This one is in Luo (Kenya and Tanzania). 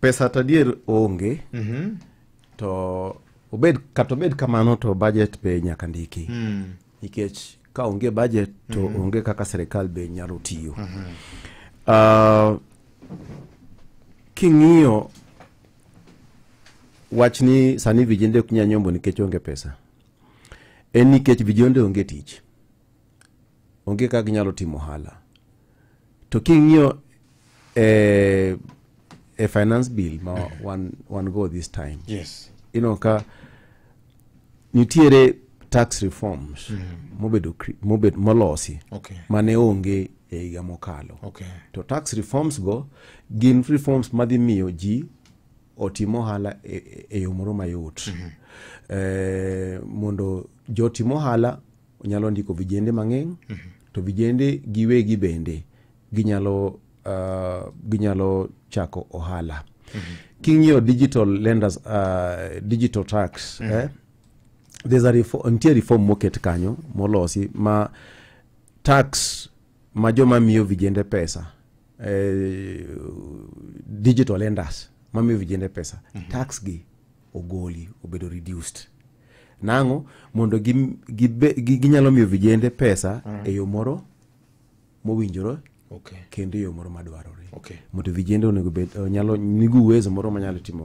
Pesa tadier onge. To obed kamano to budget be nyaka ndiki. Nikech ka onge budget to onge kaka serikal be nyalo tiyo. King'iyo wachni sani vijende ok nyalo nyombo nikech onge pesa. En nikech vijende onge tich. Onge kaka ginyalo timo ohala. To king'iyo a finance bill ma one go this time. Yes. Ka nitiere tax reforms mobed molosi. Okay. Mane onge e higa mokalo. Okay. To tax reforms go gin reforms madhi miyo ji otimo ohala e yo moro mayot. Mondo jo timo ohala nyalo ndiko vijende mang'eny. To vijende giwegi bende ginyalo chako ohala. King'iyo digital lenders, digital tax, there's a reform moket kanyo molosi ma tax ma joma miyo vijende pesa, digital lenders ma miyo vijende pesa, tax gi ogoli obedo reduced. Nango mondo ginyalo miyo vijende pesa e yo moro mowinjore. Okay. Kendo yo moro madwarore. Okay. Mondo vijende onego bed nigu uwezo moro manyalo timo